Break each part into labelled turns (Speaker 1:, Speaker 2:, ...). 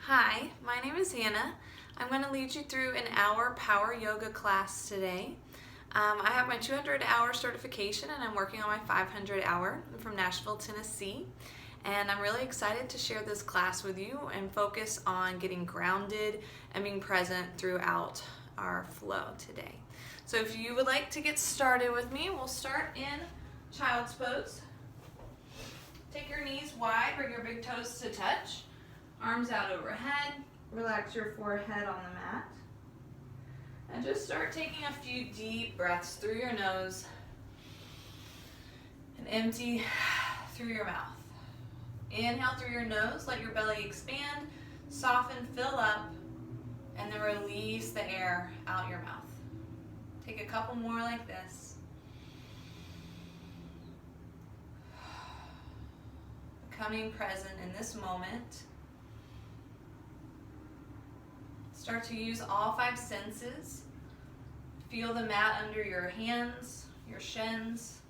Speaker 1: Hi, my name is Hannah. I'm going to lead you through an hour power yoga class today. I have my 200-hour certification and I'm working on my 500-hour. I'm from Nashville, Tennessee, and I'm really excited to share this class with you and focus on getting grounded and being present throughout our flow today. So if you would like to get started with me, we'll start in child's pose. Take your knees wide, bring your big toes to touch. Arms out overhead, relax your forehead on the mat, and just start taking a few deep breaths through your nose and empty through your mouth. Inhale through your nose, let your belly expand, soften, fill up, and then release the air out your mouth. Take a couple more like this. Becoming present in this moment. Start to use all 5 senses. Feel the mat under your hands, your shins.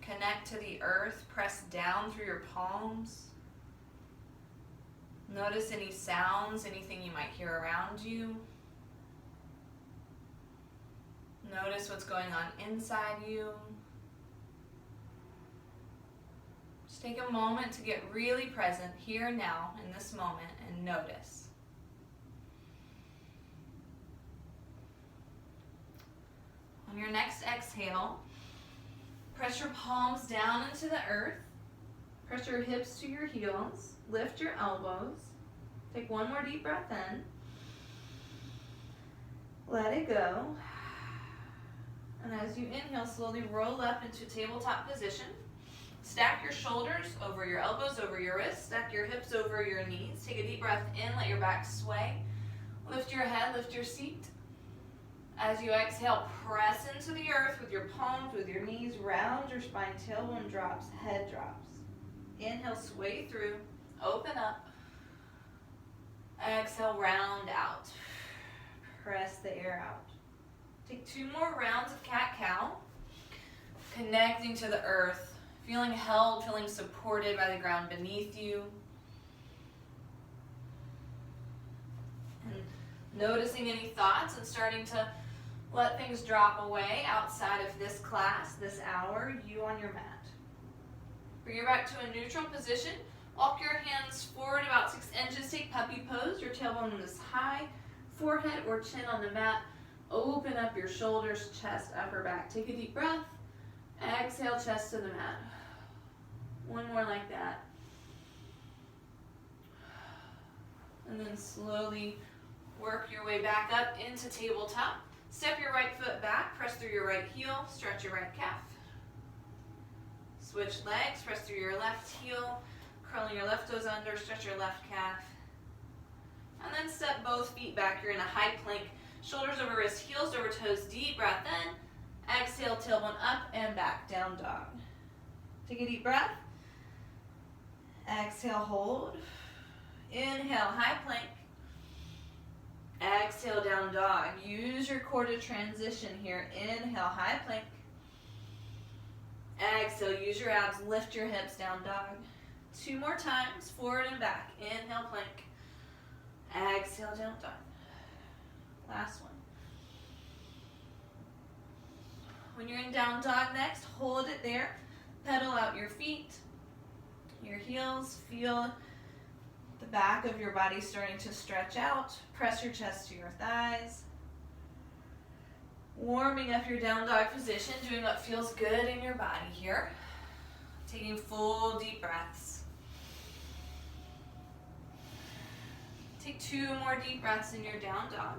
Speaker 1: Connect to the earth. Press down through your palms. Notice any sounds, anything you might hear around you. Notice what's going on inside you. Just take a moment to get really present here and now in this moment and notice. On your next exhale, press your palms down into the earth. Press your hips to your heels. Lift your elbows. Take one more deep breath in. Let it go. And as you inhale, slowly roll up into tabletop position. Stack your shoulders over your elbows, over your wrists. Stack your hips over your knees. Take a deep breath in. Let your back sway. Lift your head. Lift your seat. As you exhale, press into the earth with your palms, with your knees, round your spine, tailbone drops, head drops. Inhale, sway through, open up. Exhale, round out. Press the air out. Take 2 more rounds of cat-cow. Connecting to the earth, feeling held, feeling supported by the ground beneath you. And noticing any thoughts and starting to let things drop away outside of this class, this hour, you on your mat. Bring your back to a neutral position. Walk your hands forward about 6 inches. Take puppy pose. Your tailbone is high. Forehead or chin on the mat. Open up your shoulders, chest, upper back. Take a deep breath. Exhale, chest to the mat. One more like that. And then slowly work your way back up into tabletop. Step your right foot back, press through your right heel, stretch your right calf. Switch legs, press through your left heel, curling your left toes under, stretch your left calf. And then step both feet back. You're in a high plank, shoulders over wrists, heels over toes, deep breath in. Exhale, tailbone up and back, down dog. Take a deep breath. Exhale, hold. Inhale, high plank. Exhale, down dog. Use your core to transition here. Inhale, high plank. Exhale, use your abs, lift your hips, down dog. 2 more times, forward and back. Inhale, plank. Exhale, down dog. Last one. When you're in down dog next, hold it there. Pedal out your feet, your heels. Feel the back of your body starting to stretch out. Press your chest to your thighs. Warming up your down dog position, doing what feels good in your body here. Taking full deep breaths. Take 2 more deep breaths in your down dog.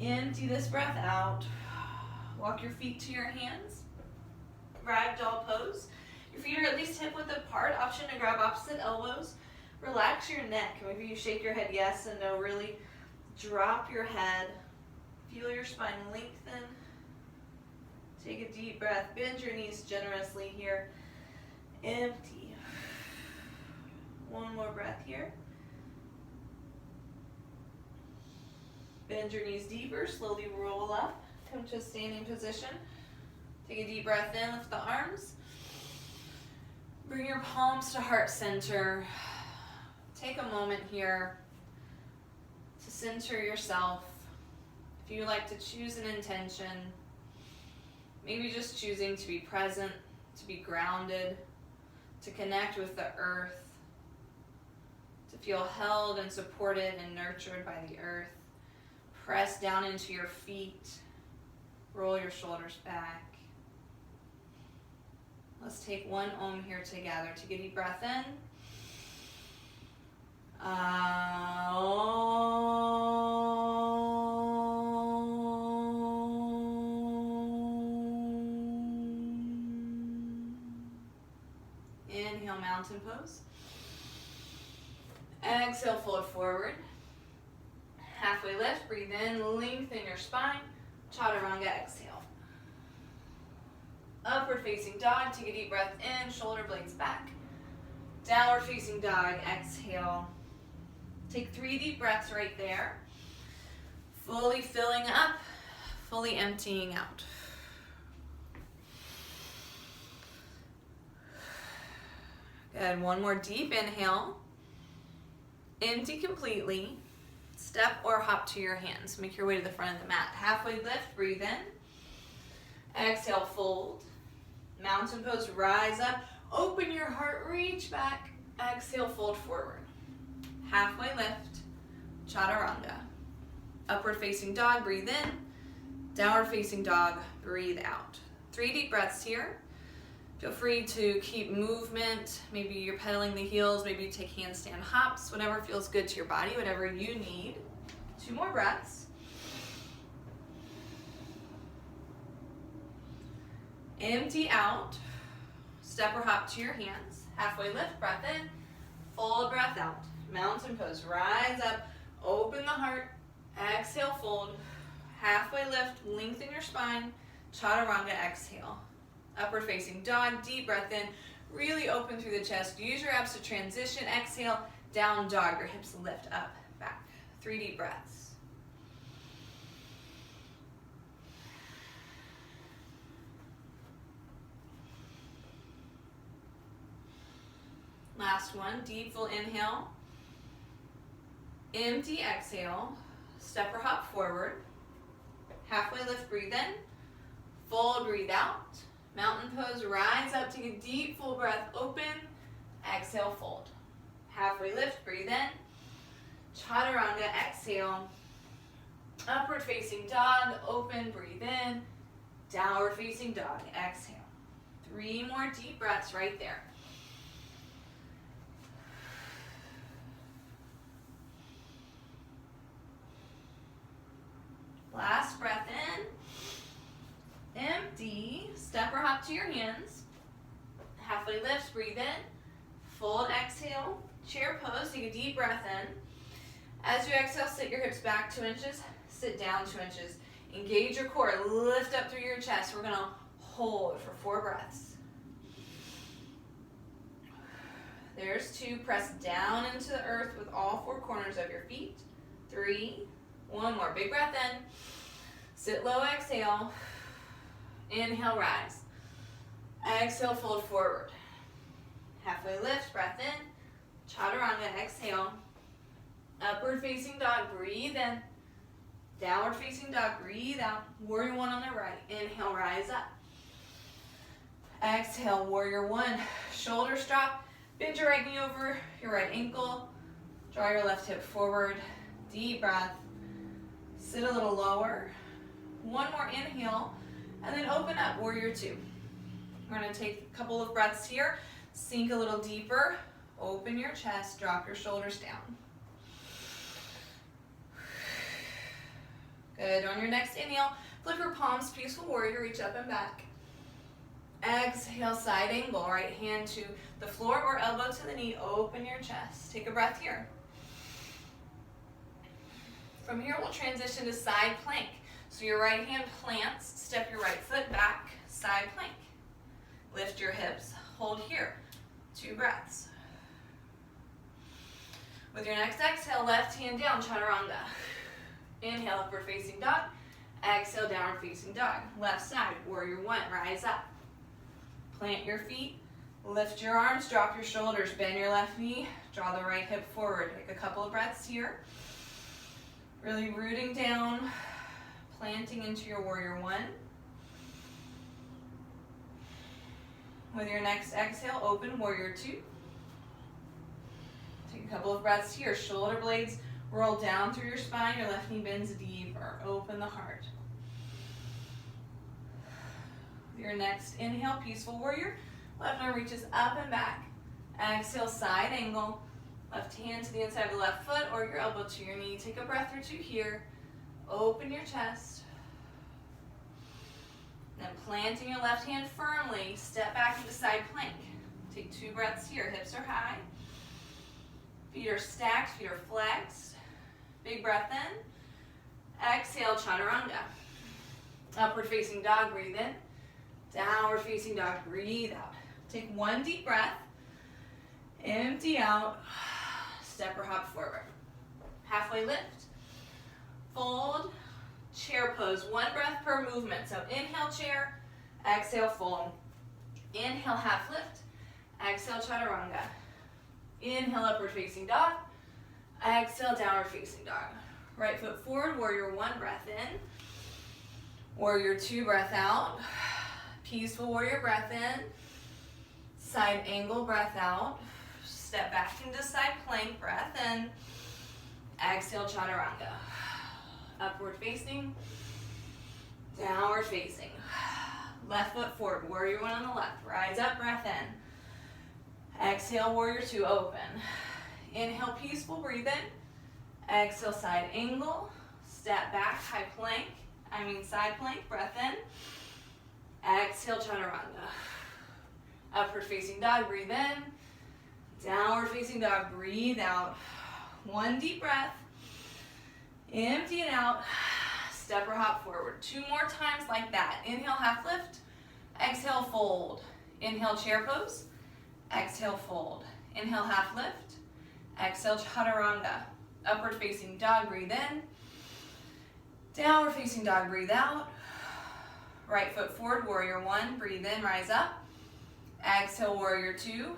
Speaker 1: Empty this breath out. Walk your feet to your hands. Ragdoll pose. Your feet are at least hip width apart. Option to grab opposite elbows. Relax your neck. Maybe you shake your head yes and no. Really drop your head. Feel your spine lengthen. Take a deep breath. Bend your knees generously here. Empty. One more breath here. Bend your knees deeper. Slowly roll up. Come to a standing position. Take a deep breath in, lift the arms. Bring your palms to heart center. Take a moment here to center yourself. If you like to choose an intention, maybe just choosing to be present, to be grounded, to connect with the earth, to feel held and supported and nurtured by the earth. Press down into your feet. Roll your shoulders back. Let's take one Om here together. Take a deep breath in. Inhale, mountain pose. Exhale, fold forward. Halfway lift, breathe in, lengthen your spine. Chaturanga, exhale. Upward facing dog, take a deep breath in, shoulder blades back. Downward facing dog, exhale. Take 3 deep breaths right there. Fully filling up, fully emptying out. Good, one more deep inhale. Empty completely. Step or hop to your hands. Make your way to the front of the mat. Halfway lift, breathe in. Exhale, fold. Mountain pose, rise up. Open your heart, reach back. Exhale, fold forward. Halfway lift, chaturanga. Upward facing dog, breathe in. Downward facing dog, breathe out. 3 deep breaths here. Feel free to keep movement. Maybe you're pedaling the heels, maybe you take handstand hops, whatever feels good to your body, whatever you need. 2 more breaths. Empty out. Step or hop to your hands. Halfway lift, breath in. Fold, breath out. Mountain pose, rise up. Open the heart. Exhale, fold. Halfway lift, lengthen your spine. Chaturanga, exhale. Upward facing dog, deep breath in. Really open through the chest. Use your abs to transition. Exhale, down dog. Your hips lift up, back. 3 deep breaths. Last one, deep full inhale. Empty exhale. Step or hop forward. Halfway lift, breathe in. Fold, breathe out. Mountain pose, rise up, take a deep full breath, open. Exhale, fold. Halfway lift, breathe in. Chaturanga, exhale. Upward facing dog, open, breathe in. Downward facing dog, exhale. 3 more deep breaths right there. Last breath in. Empty. Step or hop to your hands. Halfway lift, breathe in. Fold, exhale. Chair pose, take a deep breath in. As you exhale, sit your hips back 2 inches. Sit down 2 inches. Engage your core. Lift up through your chest. We're going to hold for 4 breaths. There's 2. Press down into the earth with all 4 corners of your feet. 3. 1 more. Big breath in. Sit low, exhale. Inhale, rise. Exhale, fold forward. Halfway lift, breath in. Chaturanga, exhale. Upward facing dog, breathe in. Downward facing dog, breathe out. Warrior 1 on the right. Inhale, rise up. Exhale, warrior 1. Shoulders drop. Bend your right knee over your right ankle. Draw your left hip forward. Deep breath. Sit a little lower. 1 more inhale, and then open up, warrior 2. We're going to take a couple of breaths here. Sink a little deeper. Open your chest, drop your shoulders down. Good. On your next inhale, flip your palms, peaceful warrior, reach up and back. Exhale, side angle, right hand to the floor or elbow to the knee. Open your chest. Take a breath here. From here, we'll transition to side plank. So your right hand plants, step your right foot back, side plank. Lift your hips, hold here. 2 breaths. With your next exhale, left hand down, chaturanga. Inhale, upward facing dog. Exhale, downward facing dog. Left side, warrior one, rise up. Plant your feet, lift your arms, drop your shoulders, bend your left knee, draw the right hip forward. Take a couple of breaths here. Really rooting down, planting into your warrior one. With your next exhale, open warrior two. Take a couple of breaths here. Shoulder blades roll down through your spine. Your left knee bends deeper. Open the heart. With your next inhale, peaceful warrior. Left arm reaches up and back. Exhale, side angle. Left hand to the inside of the left foot or your elbow to your knee. Take a breath or two here. Open your chest. Then planting your left hand firmly, step back into side plank. Take 2 breaths here. Hips are high. Feet are stacked, feet are flexed. Big breath in. Exhale, chaturanga. Upward facing dog, breathe in. Downward facing dog, breathe out. Take 1 deep breath. Empty out. Step or hop forward. Halfway lift. Fold. Chair pose. 1 breath per movement. So inhale chair. Exhale fold. Inhale half lift. Exhale chaturanga. Inhale upward facing dog. Exhale downward facing dog. Right foot forward. Warrior one, breath in. Warrior two, breath out. Peaceful warrior, breath in. Side angle, breath out. Step back into side plank, breath in. Exhale, chaturanga. Upward facing. Downward facing. Left foot forward, warrior one on the left. Rise up, breath in. Exhale, warrior two, open. Inhale, peaceful, breathe in. Exhale, side angle. Step back, high plank. Side plank, breath in. Exhale, chaturanga. Upward facing dog, breathe in. Downward facing dog, breathe out. 1 deep breath. Empty it out. Step or hop forward. 2 more times like that. Inhale, half lift. Exhale, fold. Inhale, chair pose. Exhale, fold. Inhale, half lift. Exhale, chaturanga. Upward facing dog, breathe in. Downward facing dog, breathe out. Right foot forward, warrior one, breathe in, rise up. Exhale, warrior two.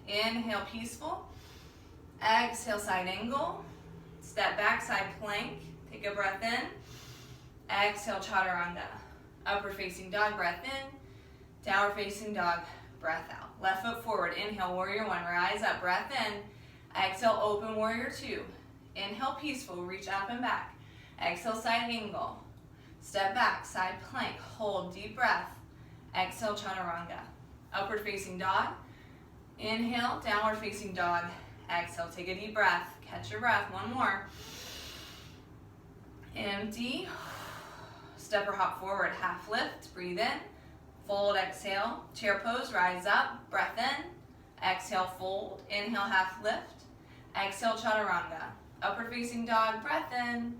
Speaker 1: Inhale, peaceful. Exhale, side angle. Step back, side plank. Take a breath in. Exhale, chaturanga. Upward facing dog, breath in. Downward facing dog, breath out. Left foot forward, inhale, warrior one, rise up, breath in. Exhale, open, warrior two. Inhale, peaceful, reach up and back. Exhale, side angle. Step back, side plank, hold, deep breath. Exhale, chaturanga. Upward facing dog. Inhale, downward facing dog. Exhale, take a deep breath. Catch your breath, 1 more. Empty. Step or hop forward, half lift, breathe in. Fold, exhale, chair pose, rise up, breath in. Exhale, fold, inhale, half lift. Exhale, chaturanga. Upward facing dog, breath in.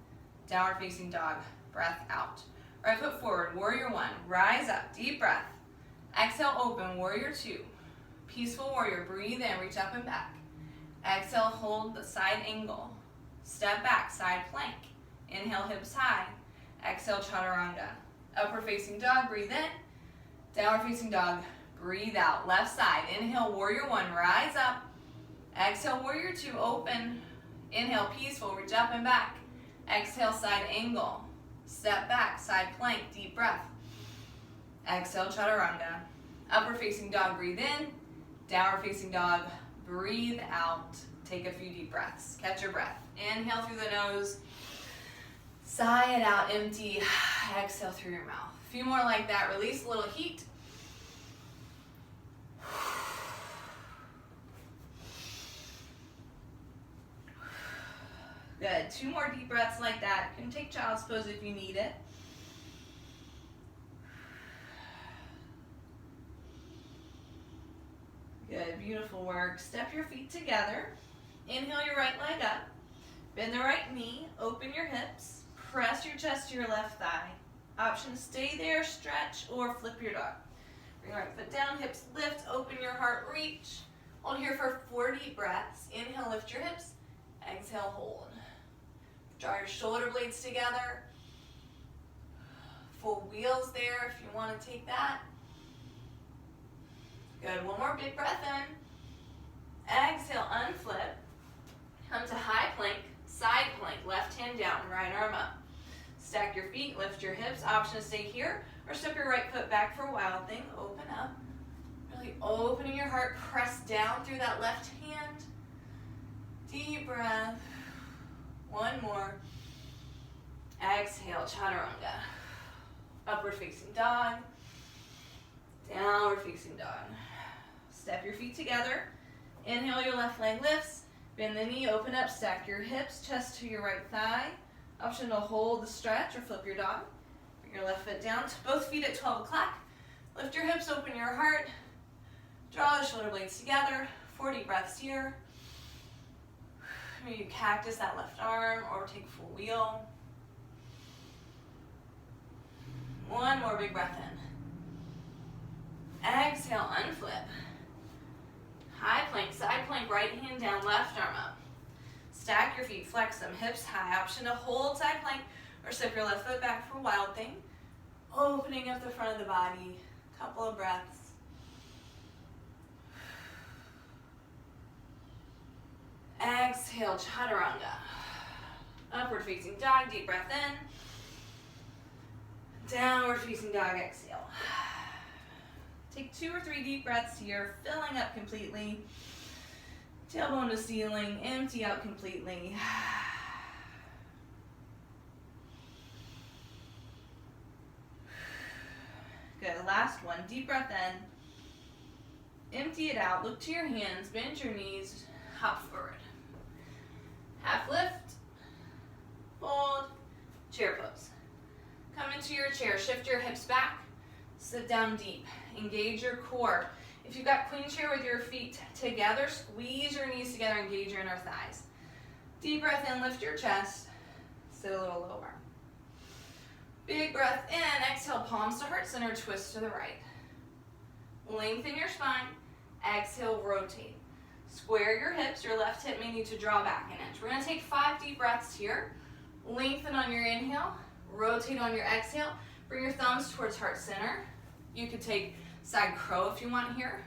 Speaker 1: Downward facing dog, breath out. Right foot forward, warrior one, rise up, deep breath. Exhale, open, warrior two. Peaceful warrior, breathe in, reach up and back. Exhale, hold the side angle. Step back, side plank. Inhale, hips high. Exhale, chaturanga. Upward facing dog, breathe in. Downward facing dog, breathe out. Left side, inhale, warrior one, rise up. Exhale, warrior two, open. Inhale, peaceful, reach up and back. Exhale, side angle. Step back, side plank, deep breath. Exhale, chaturanga. Upward facing dog, breathe in. Downward facing dog, breathe out. Take a few deep breaths. Catch your breath. Inhale through the nose. Sigh it out, empty. Exhale through your mouth. A few more like that. Release a little heat. Good. 2 more deep breaths like that. You can take child's pose if you need it. Good. Beautiful work. Step your feet together. Inhale your right leg up. Bend the right knee. Open your hips. Press your chest to your left thigh. Option, stay there, stretch, or flip your dog. Bring your right foot down, hips lift, open your heart, reach. Hold here for 4 deep breaths. Inhale, lift your hips. Exhale, hold. Draw your shoulder blades together. full wheels there if you want to take that. Good, one more big breath in. Exhale, unflip. Come to high plank, side plank, left hand down, right arm up. Stack your feet, lift your hips. Option to stay here or step your right foot back for Wild Thing. Open up. Really opening your heart. Press down through that left hand. Deep breath. One more. Exhale, Chaturanga. Upward facing dog. Downward facing dog. Step your feet together. Inhale, your left leg lifts. Bend the knee, open up, stack your hips, chest to your right thigh. Option to hold the stretch or flip your dog. Bring your left foot down, both feet at 12 o'clock. Lift your hips, open your heart. Draw the shoulder blades together. 4 deep breaths here. Maybe cactus that left arm or take full wheel. One more big breath in. Exhale, unflip. High plank, side plank, right hand down, left arm up. Stack your feet, flex them, hips high. Option to hold side plank or step your left foot back for Wild Thing. Opening up the front of the body. Couple of breaths. Exhale, Chaturanga. Upward facing dog, deep breath in. Downward facing dog, exhale. Take 2 or 3 deep breaths here, filling up completely. Tailbone to ceiling, empty out completely. Good, last one, deep breath in. Empty it out, look to your hands, bend your knees, hop forward. Half lift, fold, chair pose. Come into your chair, shift your hips back, sit down deep, engage your core. If you've got queen chair with your feet together, squeeze your knees together, engage your inner thighs. Deep breath in, lift your chest, sit a little lower. Big breath in, exhale, palms to heart center, twist to the right. Lengthen your spine, exhale, rotate. Square your hips, your left hip may need to draw back an inch. We're gonna take 5 deep breaths here. Lengthen on your inhale, rotate on your exhale. Bring your thumbs towards heart center. You could take side crow if you want here.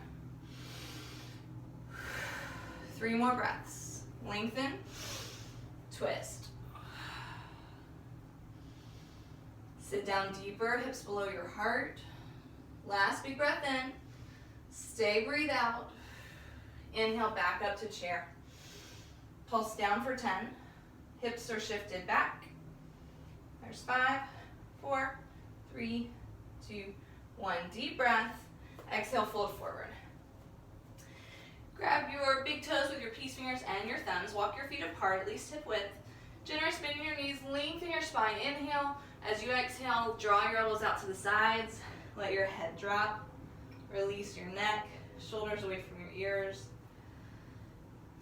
Speaker 1: 3 more breaths. Lengthen, twist. Sit down deeper, hips below your heart. Last big breath in. Stay, breathe out. Inhale, back up to chair. Pulse down for 10. Hips are shifted back. There's 5, 4, 3, 2, 1. Deep breath. Exhale, fold forward. Grab your big toes with your peace fingers and your thumbs. Walk your feet apart, at least hip width. Generous bend in your knees, lengthen your spine. Inhale. As you exhale, draw your elbows out to the sides. Let your head drop. Release your neck, shoulders away from your ears.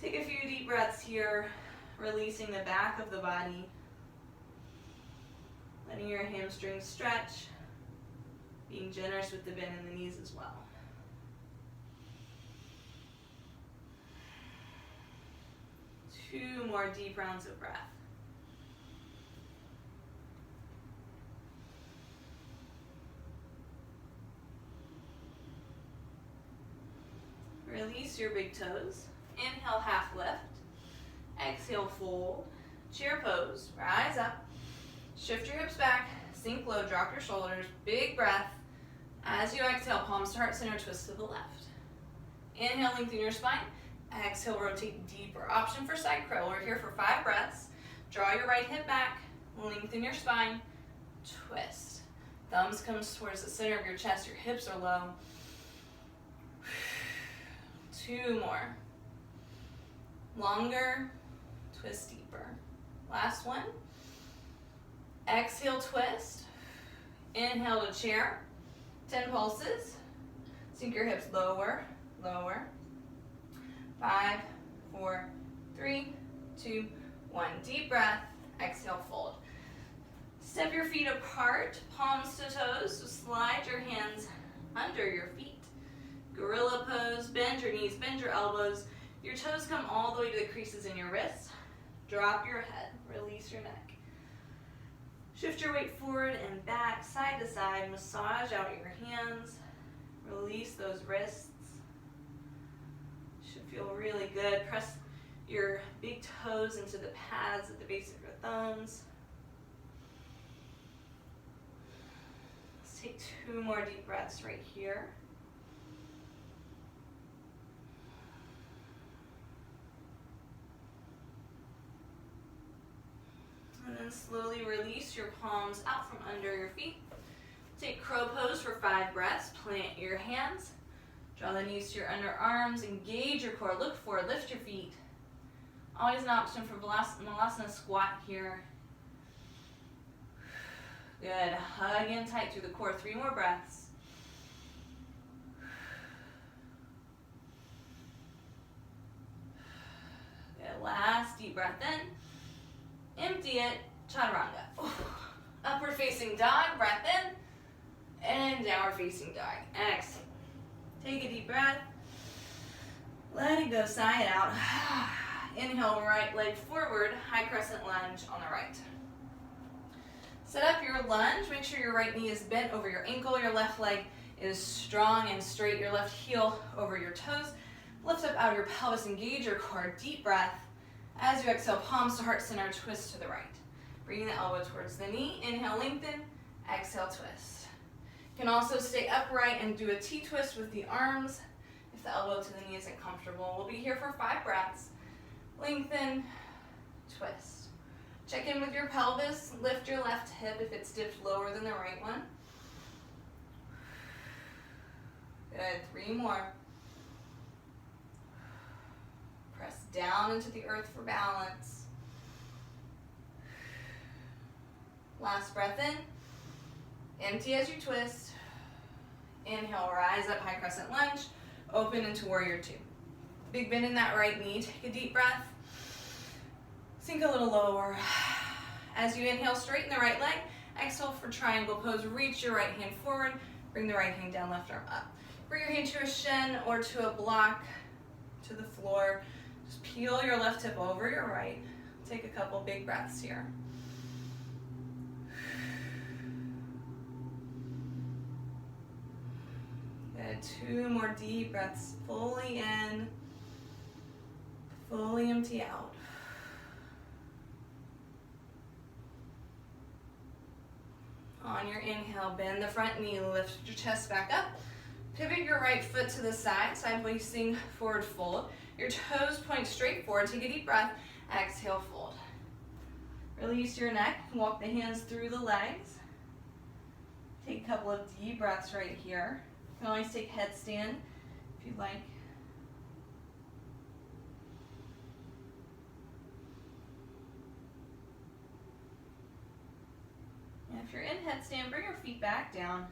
Speaker 1: Take a few deep breaths here, releasing the back of the body. Letting your hamstrings stretch. Being generous with the bend in the knees as well. Two more deep rounds of breath. Release your big toes. Inhale, half lift. Exhale, fold. Chair pose. Rise up. Shift your hips back. Sink low. Drop your shoulders. Big breath. As you exhale, palms to heart center, twist to the left. Inhale, lengthen your spine. Exhale, rotate deeper. Option for side crow. We're here for 5 breaths. Draw your right hip back. Lengthen your spine. Twist. Thumbs comes towards the center of your chest. Your hips are low. 2 more. Longer. Twist deeper. Last one. Exhale, twist. Inhale to chair. 10 pulses. Sink your hips lower, lower. 5, 4, 3, 2, 1. Deep breath. Exhale, fold. Step your feet apart, palms to toes. So slide your hands under your feet. Gorilla pose. Bend your knees, bend your elbows. Your toes come all the way to the creases in your wrists. Drop your head. Release your neck. Shift your weight forward and back, side to side. Massage out your hands. Release those wrists. Should feel really good. Press your big toes into the pads at the base of your thumbs. Let's take 2 more deep breaths right here. And then slowly release your palms out from under your feet. Take crow pose for 5 breaths. Plant your hands. Draw the knees to your underarms. Engage your core. Look forward. Lift your feet. Always an option for Malasana squat here. Good. Hug in tight through the core. 3 more breaths. Good. Last deep breath in. Empty it. Chaturanga. Upward facing dog. Breath in. And downward facing dog. Exhale. Take a deep breath. Let it go. Sigh it out. Inhale, right leg forward. High crescent lunge on the right. Set up your lunge. Make sure your right knee is bent over your ankle. Your left leg is strong and straight. Your left heel over your toes. Lift up out of your pelvis. Engage your core. Deep breath. As you exhale, palms to heart center. Twist to the right. Bring the elbow towards the knee. Inhale, lengthen. Exhale, twist. You can also stay upright and do a T-twist with the arms if the elbow to the knee isn't comfortable. We'll be here for 5 breaths. Lengthen, twist. Check in with your pelvis. Lift your left hip if it's dipped lower than the right one. Good. 3 more. Press down into the earth for balance. Last breath in. Empty as you twist. Inhale, rise up, high crescent lunge. Open into warrior 2. Big bend in that right knee. Take a deep breath. Sink a little lower. As you inhale, straighten the right leg. Exhale for triangle pose. Reach your right hand forward. Bring the right hand down, left arm up. Bring your hand to a shin or to a block, to the floor. Just peel your left hip over your right. Take a couple big breaths here. Good. 2 more deep breaths. Fully in. Fully empty out. On your inhale, bend the front knee, lift your chest back up. Pivot your right foot to the side, side facing forward fold. Your toes point straight forward. Take a deep breath. Exhale, fold. Release your neck. Walk the hands through the legs. Take a couple of deep breaths right here. You can always take headstand if you'd like. And if you're in headstand, bring your feet back down.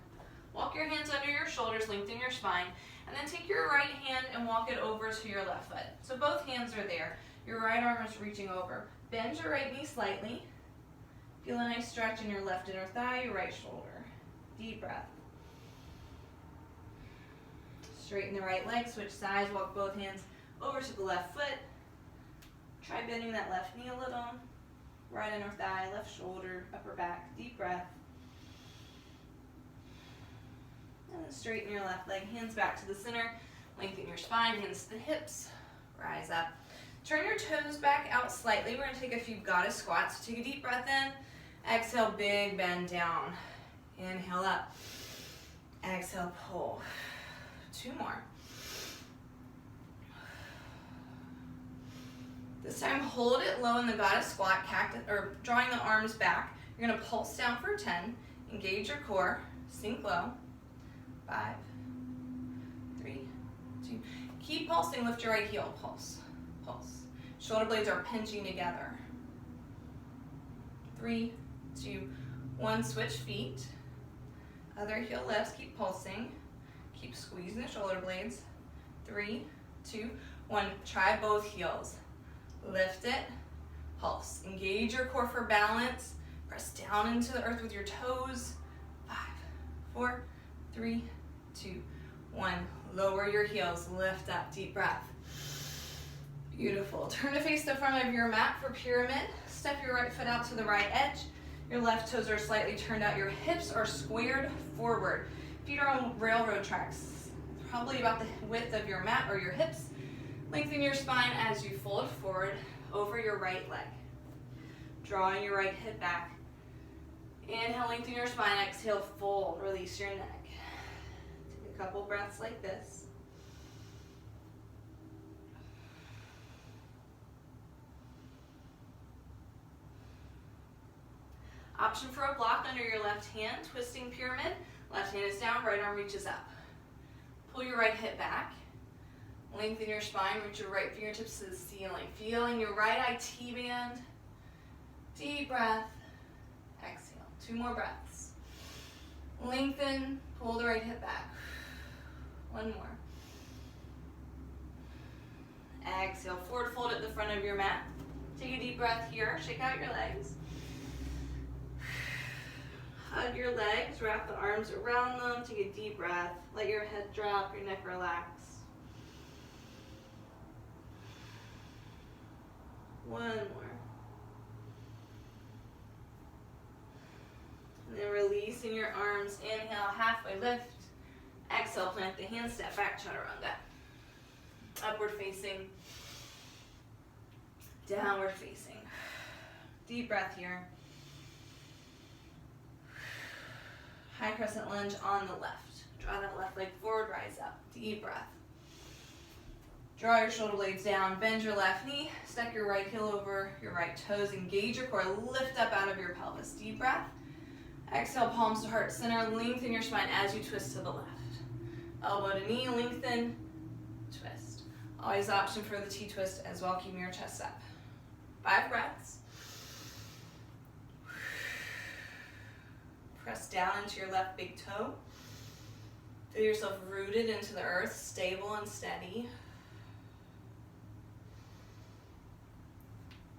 Speaker 1: Walk your hands under your shoulders, lengthen your spine, and then take your right hand and walk it over to your left foot. So both hands are there. Your right arm is reaching over. Bend your right knee slightly. Feel a nice stretch in your left inner thigh, your right shoulder. Deep breath. Straighten the right leg, switch sides, walk both hands over to the left foot. Try bending that left knee a little. Right inner thigh, left shoulder, upper back. Deep breath. And then straighten your left leg, hands back to the center. Lengthen your spine, hands to the hips. Rise up. Turn your toes back out slightly. We're going to take a few goddess squats. So take a deep breath in. Exhale, big bend down. Inhale up. Exhale, pull. 2 more. This time, hold it low in the goddess squat, cactus, or drawing the arms back. You're going to pulse down for 10. Engage your core. Sink low. 5, 3, 2. Keep pulsing. Lift your right heel. Pulse. Pulse. Shoulder blades are pinching together. 3, 2, 1. Switch feet. Other heel lifts. Keep pulsing. Keep squeezing the shoulder blades. 3, 2, 1. Try both heels. Lift it. Pulse. Engage your core for balance. Press down into the earth with your toes. 5, 4, 3, 2, 1. Lower your heels. Lift up. Deep breath. Beautiful. Turn to face the front of your mat for pyramid. Step your right foot out to the right edge. Your left toes are slightly turned out. Your hips are squared forward. Feet are on railroad tracks, probably about the width of your mat or your hips. Lengthen your spine as you fold forward over your right leg. Drawing your right hip back. Inhale, lengthen your spine. Exhale, fold. Release your neck. Take a couple breaths like this. Option for a block under your left hand, twisting pyramid. Left hand is down, right arm reaches up. Pull your right hip back. Lengthen your spine, reach your right fingertips to the ceiling. Feeling your right eye T-band. Deep breath. Exhale. 2 more breaths. Lengthen, pull the right hip back. 1 more. Exhale, forward fold at the front of your mat. Take a deep breath here, shake out your legs. Hug your legs, wrap the arms around them, take a deep breath. Let your head drop, your neck relax. 1 more. And then releasing your arms, inhale, halfway lift. Exhale, plant the hands, step back, chaturanga. Upward facing, downward facing. Deep breath here. High crescent lunge on the left. Draw that left leg forward, rise up. Deep breath. Draw your shoulder blades down, bend your left knee, step your right heel over your right toes, engage your core, lift up out of your pelvis. Deep breath. Exhale, palms to heart center, lengthen your spine as you twist to the left. Elbow to knee, lengthen, twist. Always option for the T-twist as well, keeping your chest up. 5 breaths. Press down into your left big toe. Feel yourself rooted into the earth, stable and steady.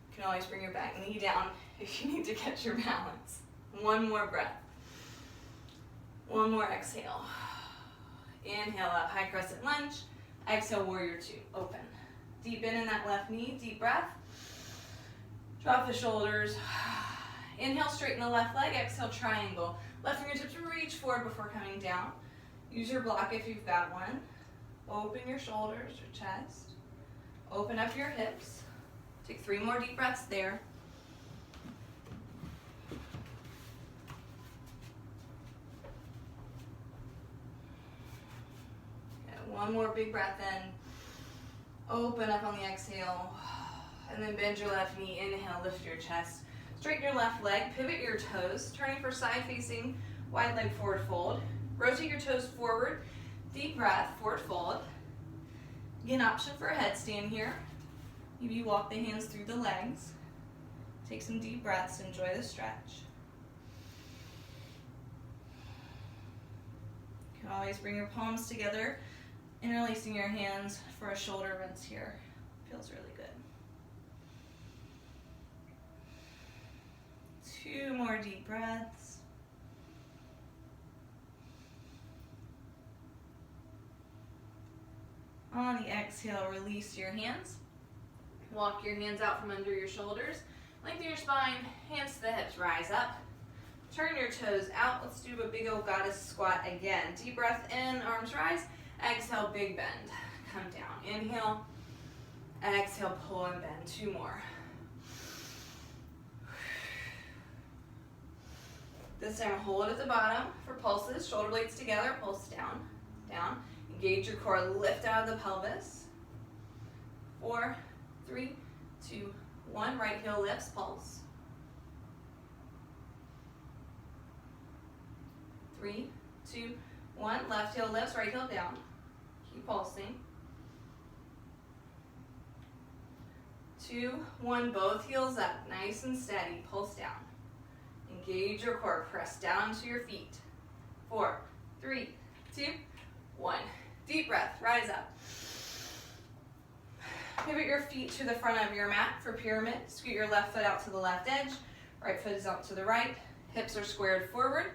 Speaker 1: You can always bring your back knee down if you need to catch your balance. 1 more breath. 1 more exhale. Inhale up, high crescent lunge. Exhale, warrior 2, open. Deep in that left knee, deep breath. Drop the shoulders. Inhale, straighten the left leg. Exhale, triangle. Left fingertips reach forward before coming down. Use your block if you've got one. Open your shoulders, your chest. Open up your hips. Take 3 more deep breaths there. Okay, 1 more big breath in. Open up on the exhale. And then bend your left knee. Inhale, lift your chest. Straighten your left leg, pivot your toes, turning for side facing, wide leg forward fold. Rotate your toes forward, deep breath, forward fold. Again, option for a headstand here. Maybe you walk the hands through the legs. Take some deep breaths, enjoy the stretch. You can always bring your palms together, interlacing your hands for a shoulder rinse here. Feels really good. 2 more deep breaths. On the exhale, release your hands. Walk your hands out from under your shoulders. Lengthen your spine, hands to the hips, rise up. Turn your toes out. Let's do a big old goddess squat again. Deep breath in, arms rise. Exhale, big bend. Come down. Inhale. Exhale, pull and bend. 2 more. This time, hold at the bottom for pulses. Shoulder blades together, pulse down, down. Engage your core, lift out of the pelvis. 4, 3, 2, 1. Right heel lifts, pulse. 3, 2, 1. Left heel lifts, right heel down. Keep pulsing. 2, 1. Both heels up, nice and steady. Pulse down. Engage your core, press down to your feet. 4, 3, 2, 1. Deep breath, rise up. Pivot your feet to the front of your mat for pyramid. Scoot your left foot out to the left edge. Right foot is out to the right. Hips are squared forward.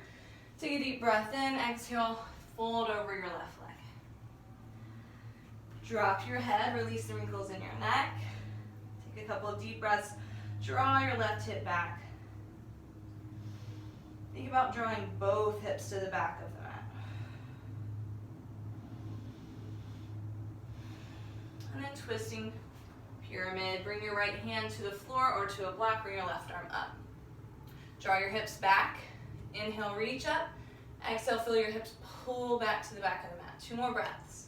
Speaker 1: Take a deep breath in. Exhale, fold over your left leg. Drop your head, release the wrinkles in your neck. Take a couple of deep breaths. Draw your left hip back. Think about drawing both hips to the back of the mat. And then twisting pyramid. Bring your right hand to the floor or to a block. Bring your left arm up. Draw your hips back. Inhale, reach up. Exhale, feel your hips pull back to the back of the mat. 2 more breaths.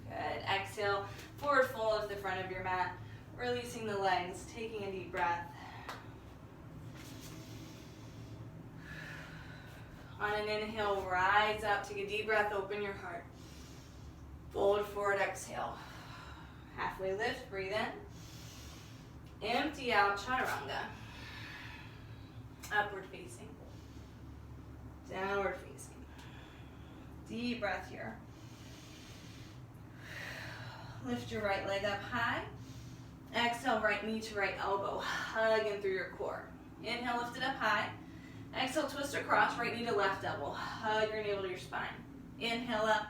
Speaker 1: Good. Exhale, forward fold of the front of your mat. Releasing the legs, taking a deep breath. On an inhale, rise up, take a deep breath, open your heart. Fold forward, exhale. Halfway lift, breathe in. Empty out, chaturanga. Upward facing. Downward facing. Deep breath here. Lift your right leg up high. Exhale, right knee to right elbow. Hug in through your core. Inhale, lift it up high. Exhale, twist across, right knee to left elbow. Hug your navel to your spine. Inhale up.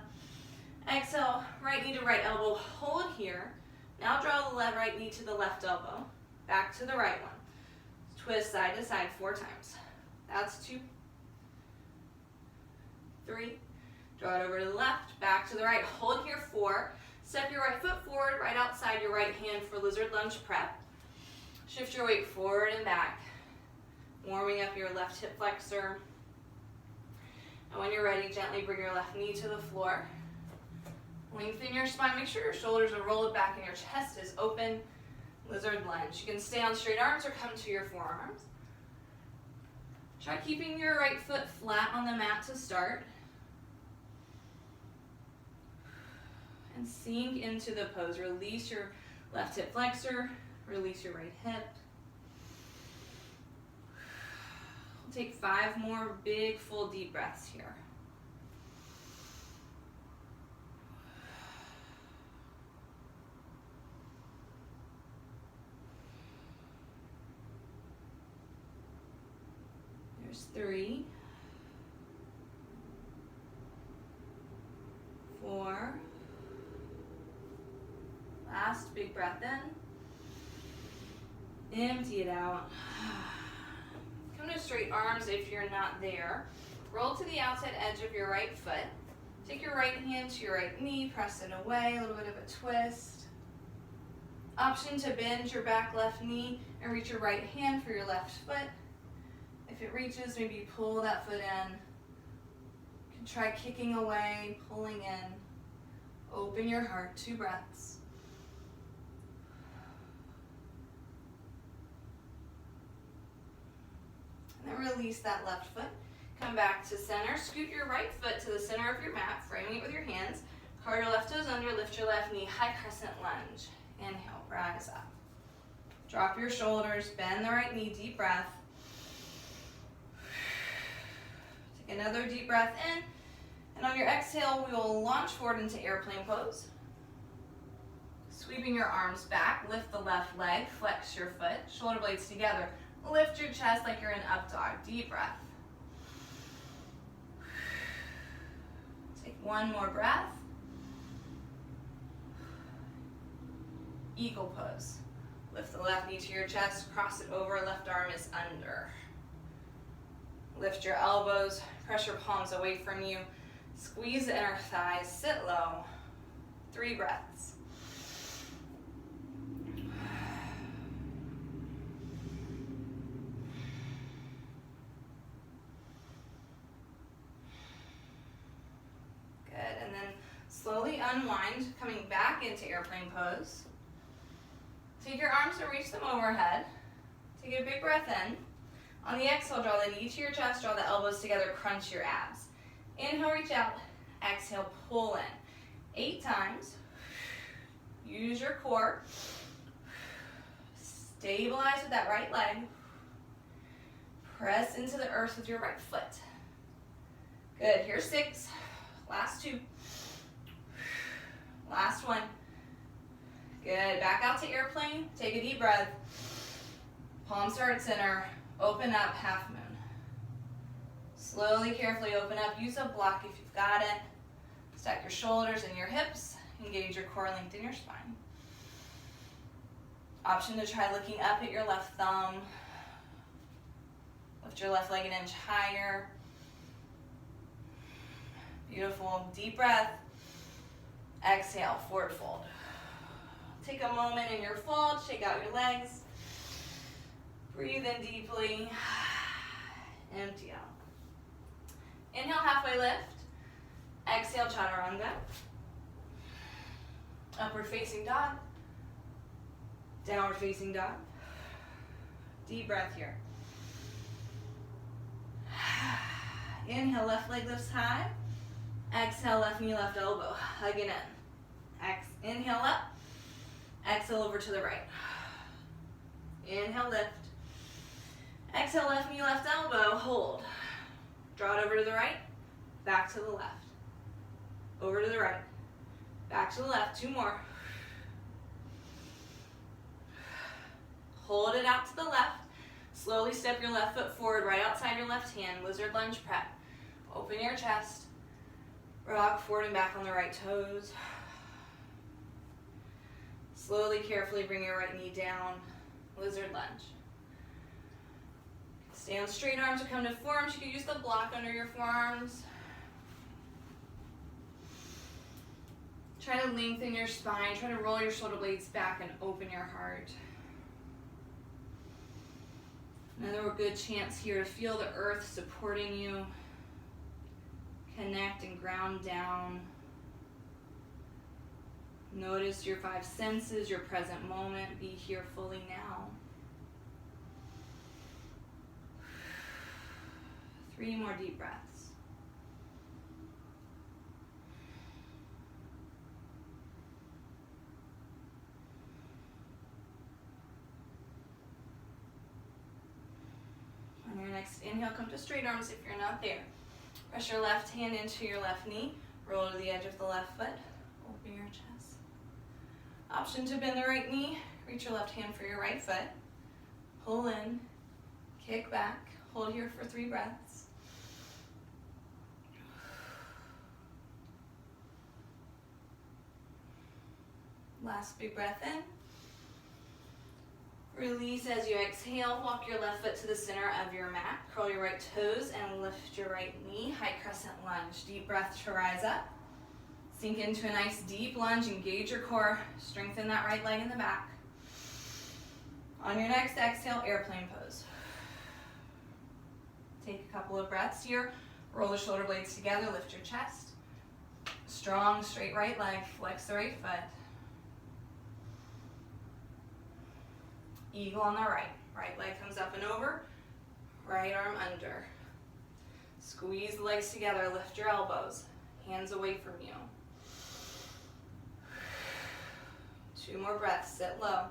Speaker 1: Exhale, right knee to right elbow. Hold here. Now draw the right knee to the left elbow. Back to the right one. Twist side to side 4 times. That's 2. 3. Draw it over to the left, back to the right. Hold here 4. Step your right foot forward, right outside your right hand for lizard lunge prep. Shift your weight forward and back. Warming up your left hip flexor. And when you're ready, gently bring your left knee to the floor. Lengthen your spine. Make sure your shoulders are rolled back and your chest is open. Lizard lunge. You can stay on straight arms or come to your forearms. Try keeping your right foot flat on the mat to start. And sink into the pose. Release your left hip flexor. Release your right hip. We'll take 5 more big, full, deep breaths here. There's 3, 4. Last big breath in. Empty it out. Come to straight arms if you're not there. Roll to the outside edge of your right foot. Take your right hand to your right knee, press it away, a little bit of a twist. Option to bend your back left knee and reach your right hand for your left foot. If it reaches, maybe pull that foot in. You can try kicking away, pulling in. Open your heart, 2 breaths. And then release that left foot. Come back to center. Scoot your right foot to the center of your mat, framing it with your hands. Curl your left toes under, lift your left knee, high crescent lunge. Inhale, rise up. Drop your shoulders, bend the right knee, deep breath. Take another deep breath in. And on your exhale, we will launch forward into airplane pose. Sweeping your arms back, lift the left leg, flex your foot, shoulder blades together. Lift your chest like you're in up dog. Deep breath. Take 1 more breath. Eagle pose. Lift the left knee to your chest, cross it over, left arm is under. Lift your elbows, press your palms away from you. Squeeze the inner thighs, sit low. 3 breaths. Good, and then slowly unwind, coming back into airplane pose. Take your arms and reach them overhead. Take a big breath in. On the exhale, draw the knee to your chest, draw the elbows together, crunch your abs. Inhale, reach out. Exhale, pull in. 8 times. Use your core. Stabilize with that right leg. Press into the earth with your right foot. Good, here's 6. Last 2. Last 1. Good, back out to airplane. Take a deep breath. Palms start center. Open up, half moon. Slowly, carefully open up. Use a block if you've got it. Stack your shoulders and your hips. Engage your core, lengthen your spine. Option to try looking up at your left thumb. Lift your left leg an inch higher. Beautiful. Deep breath. Exhale, forward fold. Take a moment in your fold, shake out your legs. Breathe in deeply. Empty out. Inhale, halfway lift. Exhale, chaturanga. Upward facing dog. Downward facing dog. Deep breath here. Inhale, left leg lifts high. Exhale, left knee, left elbow. Hug it in. Inhale up. Exhale over to the right. Inhale, lift. Exhale, left knee, left elbow. Hold. Draw it over to the right. Back to the left. Over to the right. Back to the left. Two more. Hold it out to the left. Slowly step your left foot forward right outside your left hand. Lizard lunge prep. Open your chest. Rock forward and back on the right toes. Slowly, carefully bring your right knee down. Lizard lunge. Stay on straight arms or come to forearms. You can use the block under your forearms. Try to lengthen your spine. Try to roll your shoulder blades back and open your heart. Another good chance here to feel the earth supporting you. Connect and ground down. Notice your five senses, your present moment. Be here fully now. 3 more deep breaths. On your next inhale, come to straight arms if you're not there. Press your left hand into your left knee. Roll to the edge of the left foot. Open your chest. Option to bend the right knee. Reach your left hand for your right foot. Pull in. Kick back. Hold here for 3 breaths. Last big breath in. Release as you exhale. Walk your left foot to the center of your mat. Curl your right toes and lift your right knee. High crescent lunge. Deep breath to rise up. Sink into a nice deep lunge. Engage your core. Strengthen that right leg in the back. On your next exhale, airplane pose. Take a couple of breaths here. Roll the shoulder blades together. Lift your chest. Strong, straight right leg. Flex the right foot. Eagle on the right. Right leg comes up and over. Right arm under. Squeeze the legs together. Lift your elbows. Hands away from you. 2 more breaths. Sit low.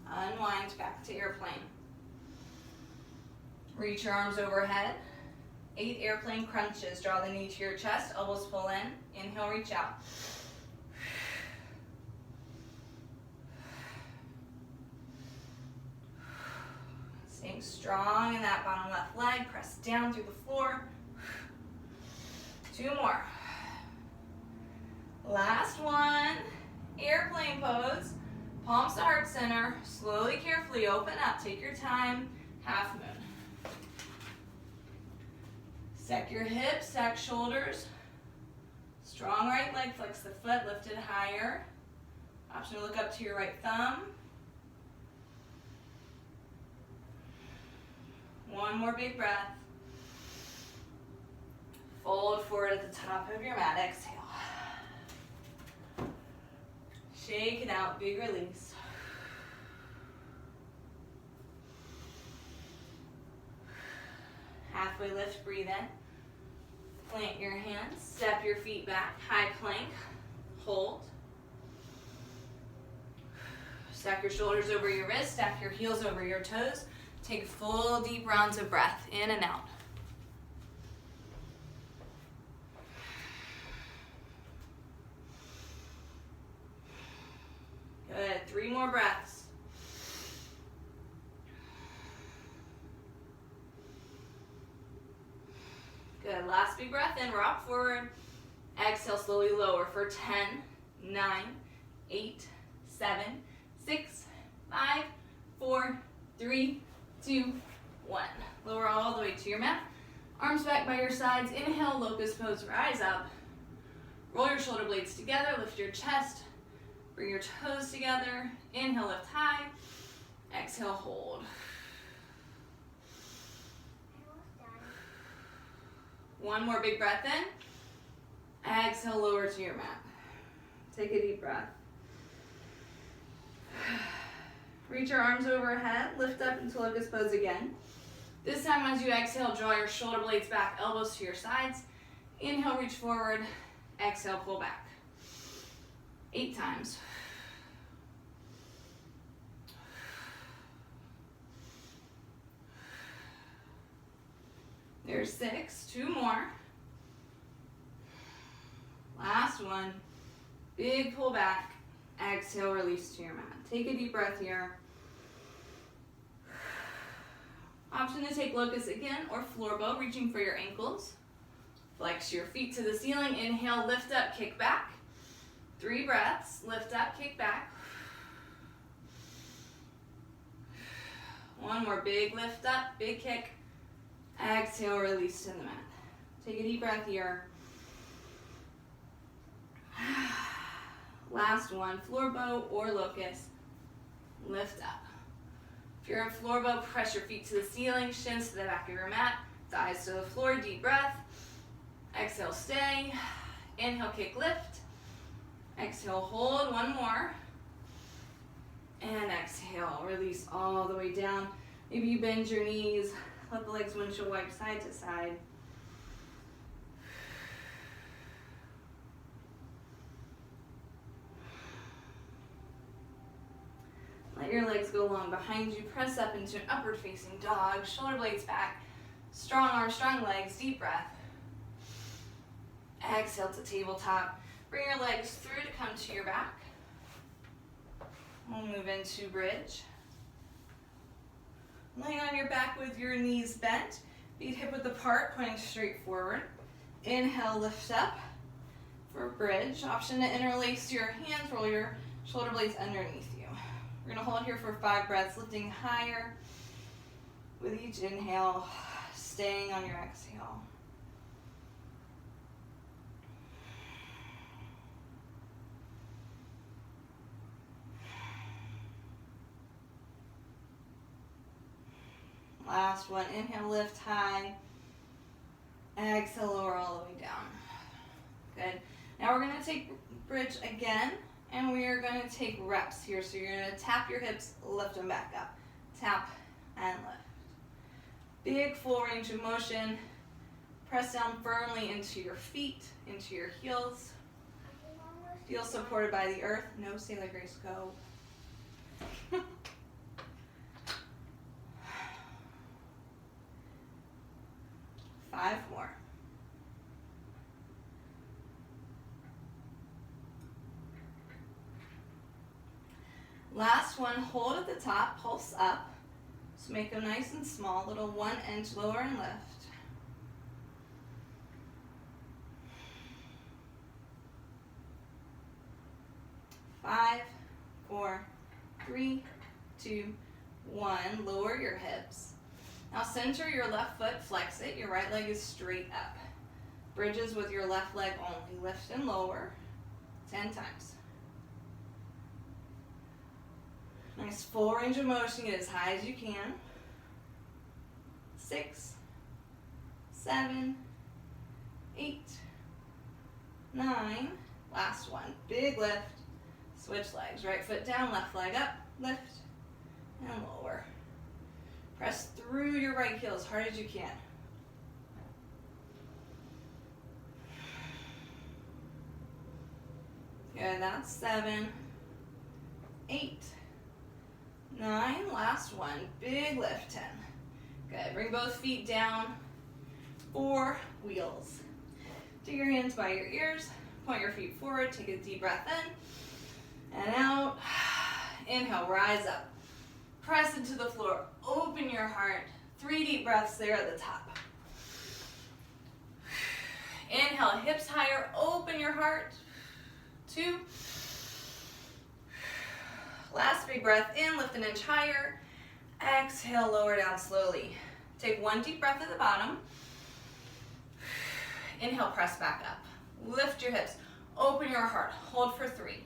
Speaker 1: Unwind back to airplane. Reach your arms overhead. 8 airplane crunches. Draw the knee to your chest. Elbows pull in. Inhale, reach out. Staying strong in that bottom left leg. Press down through the floor. 2 more. Last one. Airplane pose. Palms to heart center. Slowly, carefully open up. Take your time. Half moon. Stack your hips, stack shoulders. Strong right leg, flex the foot, lift it higher. Option to look up to your right thumb. 1 more big breath. Fold forward at the top of your mat, exhale. Shake it out, big release. Halfway lift, breathe in. Plant your hands, step your feet back, high plank, hold. Stack your shoulders over your wrists, stack your heels over your toes. Take full deep rounds of breath, in and out. Good, 3 more breaths. Good, last big breath in, rock forward. Exhale, slowly lower for 10, 9, 8, 7, 6, 5, 4, 3, 2, 1. Lower all the way to your mat. Arms back by your sides. Inhale, locust pose, rise up. Roll your shoulder blades together, lift your chest. Bring your toes together. Inhale, lift high. Exhale, hold. One more big breath in. Exhale, lower to your mat. Take a deep breath. Reach your arms overhead, lift up into locust pose again. This time as you exhale, draw your shoulder blades back, elbows to your sides. Inhale, reach forward. Exhale, pull back. 8 times. There's 6, 2 more. Last one. Big pull back. Exhale, release to your mat. Take a deep breath here. Option to take locust again or floor bow, reaching for your ankles. Flex your feet to the ceiling. Inhale, lift up, kick back. 3 breaths. Lift up, kick back. One more big lift up, big kick. Exhale, release to the mat. Take a deep breath here. Last one, floor bow or locust. Lift up. If you're in floor bow, press your feet to the ceiling, shins to the back of your mat, thighs to the floor, deep breath. Exhale, stay. Inhale, kick, lift. Exhale, hold, one more. And exhale, release all the way down. Maybe you bend your knees, let the legs windshield wipe side to side. Let your legs go long behind you. Press up into an upward facing dog. Shoulder blades back. Strong arms, strong legs. Deep breath. Exhale to tabletop. Bring your legs through to come to your back. We'll move into bridge. Laying on your back with your knees bent. Feet hip width apart, pointing straight forward. Inhale, lift up for bridge. Option to interlace your hands. Roll your shoulder blades underneath you. We're going to hold here for 5 breaths, lifting higher with each inhale, staying on your exhale. Last one, inhale, lift high. Exhale, lower all the way down. Good. Now we're going to take bridge again. And we are going to take reps here. So you're going to tap your hips, lift them back up. Tap and lift. Big full range of motion. Press down firmly into your feet, into your heels. Feel supported by the earth. No, Sailor Grace, go. Five more. Last one, hold at the top, pulse up. So make them nice and small, little 1 inch lower and lift. Five, 4, 3, 2, 1. Lower your hips. Now center your left foot, flex it. Your right leg is straight up. Bridges with your left leg only. Lift and lower 10 times. Nice full range of motion, get as high as you can. 6, 7, 8, 9. Last one, big lift. Switch legs, right foot down, left leg up, lift, and lower. Press through your right heel as hard as you can. Good, that's 7, 8, 9, last one, big lift, 10. Good, bring both feet down, 4 wheels. Take your hands by your ears, point your feet forward, take a deep breath in, and out. Inhale, rise up. Press into the floor, open your heart. 3 deep breaths there at the top. Inhale, hips higher, open your heart. 2. Last big breath in, lift an inch higher. Exhale, lower down slowly. Take 1 deep breath at the bottom. Inhale, press back up. Lift your hips, open your heart, hold for 3.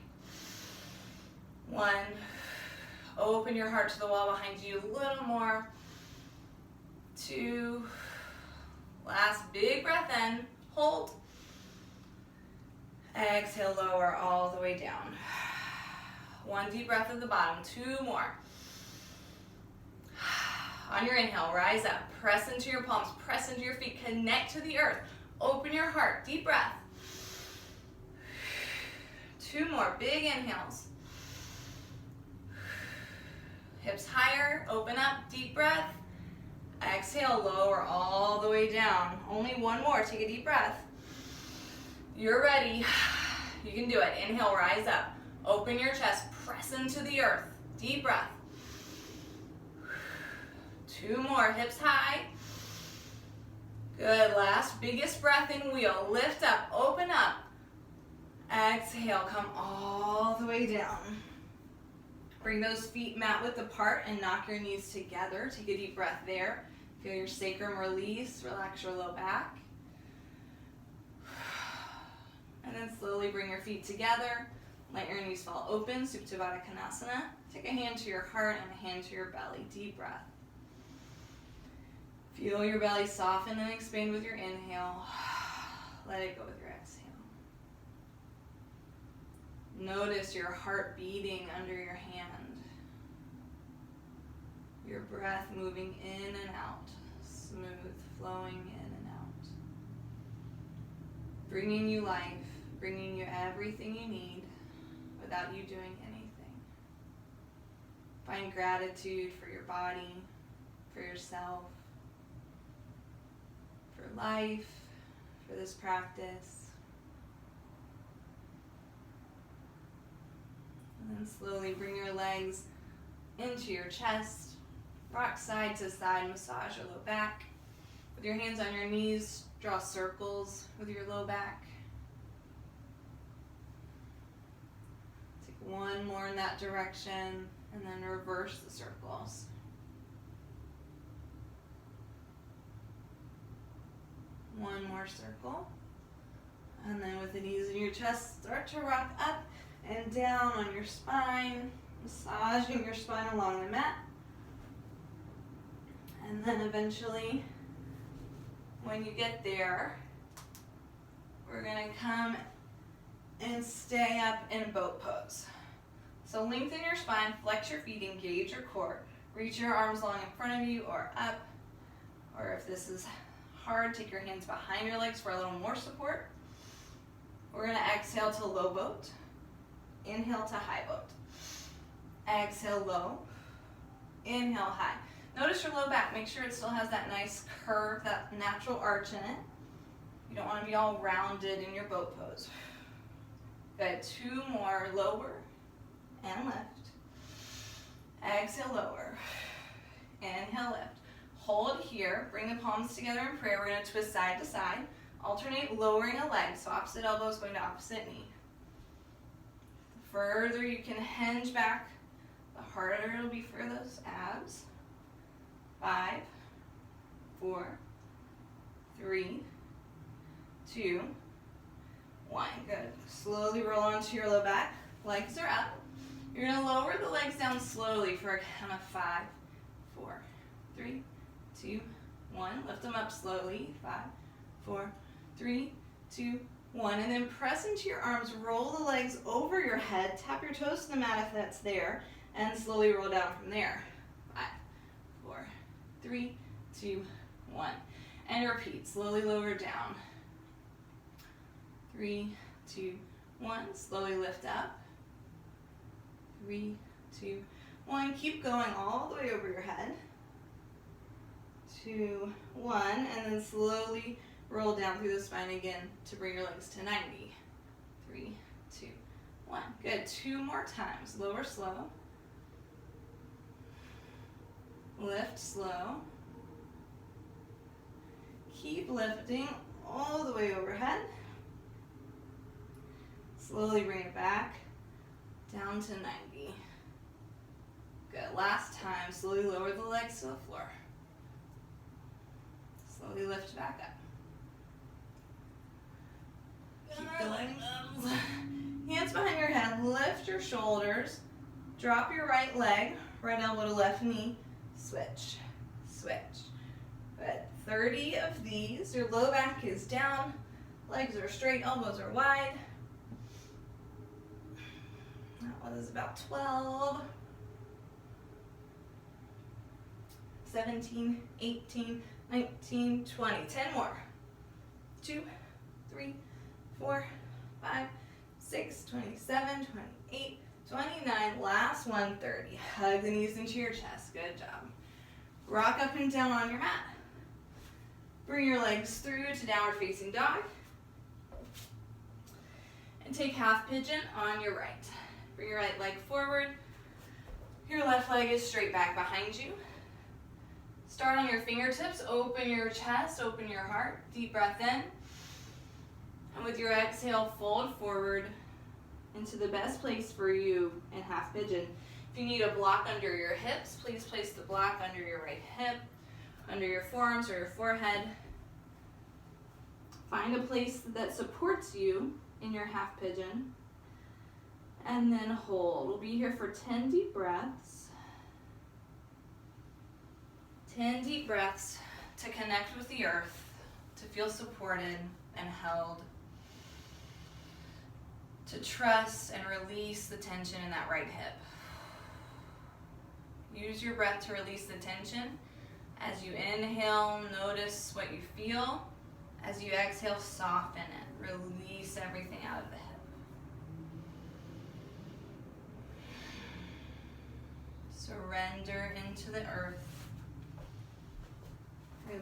Speaker 1: 1. Open your heart to the wall behind you a little more. 2. Last big breath in, hold. Exhale, lower all the way down. 1 deep breath at the bottom, 2 more. On your inhale, rise up, press into your palms, press into your feet, connect to the earth. Open your heart, deep breath. 2 more, big inhales. Hips higher, open up, deep breath. Exhale, lower all the way down. Only 1 more, take a deep breath. You're ready. You can do it. Inhale, rise up. Open your chest, press into the earth. Deep breath. 2 more, hips high. Good, last biggest breath in, wheel. Lift up, open up. Exhale, come all the way down. Bring those feet mat width apart and knock your knees together. Take a deep breath there. Feel your sacrum release, relax your low back. And then slowly bring your feet together. Let your knees fall open, Supta Baddha Konasana. Take a hand to your heart and a hand to your belly. Deep breath. Feel your belly soften and expand with your inhale. Let it go with your exhale. Notice your heart beating under your hand. Your breath moving in and out. Smooth, flowing in and out. Bringing you life, bringing you everything you need without you doing anything. Find gratitude for your body, for yourself, for life, for this practice. And then slowly bring your legs into your chest. Rock side to side, massage your low back. With your hands on your knees, draw circles with your low back. Take 1 more in that direction, and then reverse the circles. One more circle. And then with the knees in your chest, start to rock up and down on your spine, massaging your spine along the mat. And then eventually, when you get there, we're gonna come and stay up in boat pose. So lengthen your spine, flex your feet, engage your core. Reach your arms long in front of you or up. Or if this is hard, take your hands behind your legs for a little more support. We're gonna exhale to low boat. Inhale to high boat. Exhale low. Inhale high. Notice your low back. Make sure it still has that nice curve, that natural arch in it. You don't want to be all rounded in your boat pose. Good. 2 more. Lower and lift. Exhale, lower. Inhale, lift. Hold here. Bring the palms together in prayer. We're going to twist side to side. Alternate lowering a leg. So opposite elbow is going to opposite knee. The further you can hinge back, the harder it'll be for those abs. 5, 4, 3, 2, 1. Good. Slowly roll onto your low back. Legs are up. You're going to lower the legs down slowly for a count of 5, 4, 3, 2, 1. Lift them up slowly. 5, 4, 3, 2, 1. And then press into your arms. Roll the legs over your head. Tap your toes to the mat if that's there. And slowly roll down from there. 5, 4, 3, 2, 1. And repeat. Slowly lower down. 3, 2, 1. Slowly lift up. 3, 2, 1. Keep going all the way over your head. 2, 1. And then slowly roll down through the spine again to bring your legs to 90. 3, 2, 1. Good. 2 more times. Lower slow. Lift slow. Keep lifting all the way overhead. Slowly bring it back down to 90. Good. Last time, slowly lower the legs to the floor. Slowly lift back up. Keep going. Hands behind your head, lift your shoulders, drop your right leg, right elbow to left knee, switch, switch. Good. 30 of these. Your low back is down, legs are straight, elbows are wide. That one is about 12. 17, 18, 19, 20. 10 more. 2, 3, 4, 5, 6, 27, 28, 29. Last one, 30. Hug the knees into your chest. Good job. Rock up and down on your mat. Bring your legs through to downward facing dog. And take half pigeon on your right. Bring your right leg forward. Your left leg is straight back behind you. Start on your fingertips, open your chest, open your heart. Deep breath in. And with your exhale, fold forward into the best place for you in half pigeon. If you need a block under your hips, please place the block under your right hip, under your forearms or your forehead. Find a place that supports you in your half pigeon. And then hold. We'll be here for 10 deep breaths. 10 deep breaths to connect with the earth, to feel supported and held, to trust and release the tension in that right hip. Use your breath to release the tension. As you inhale, notice what you feel. As you exhale, soften it. Release everything out of the hip. Surrender into the earth.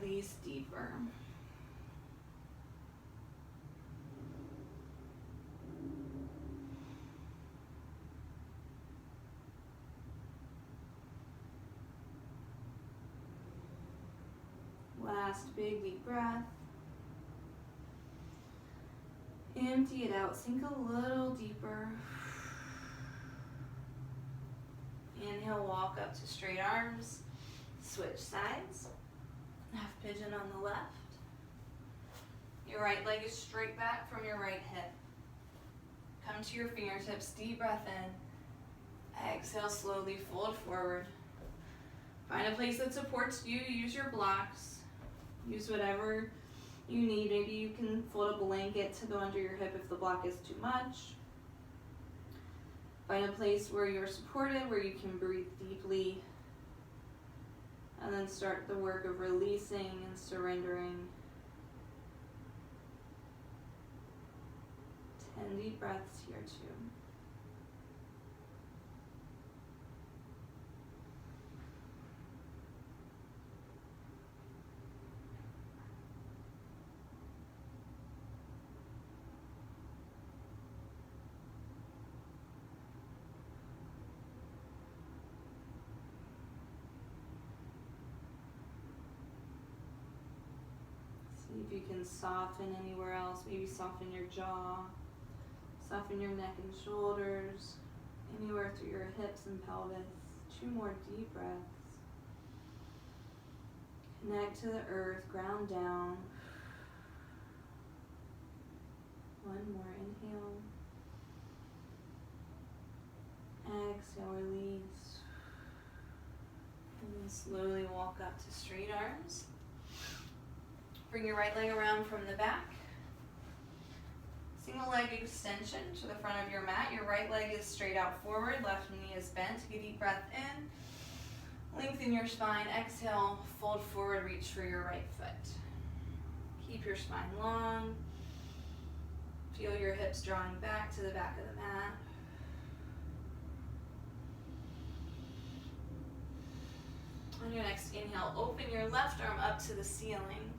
Speaker 1: Release deeper. Last big deep breath. Empty it out. Sink a little deeper. Inhale, walk up to straight arms. Switch sides. Half pigeon on the left. Your right leg is straight back from your right hip. Come to your fingertips, deep breath in. Exhale, slowly fold forward. Find a place that supports you. Use your blocks. Use whatever you need. Maybe you can fold a blanket to go under your hip if the block is too much. Find a place where you're supported, where you can breathe deeply. And then start the work of releasing and surrendering. 10 deep breaths here too. See if you can soften anywhere else. Maybe soften your jaw, soften your neck and shoulders, anywhere through your hips and pelvis. 2 more deep breaths. Connect to the earth, ground down. 1 more inhale. Exhale, release. And then slowly walk up to straight arms. Bring your right leg around from the back. Single leg extension to the front of your mat. Your right leg is straight out forward, left knee is bent. Take a deep breath in. Lengthen your spine. Exhale, fold forward, reach for your right foot. Keep your spine long. Feel your hips drawing back to the back of the mat. On your next inhale, open your left arm up to the ceiling.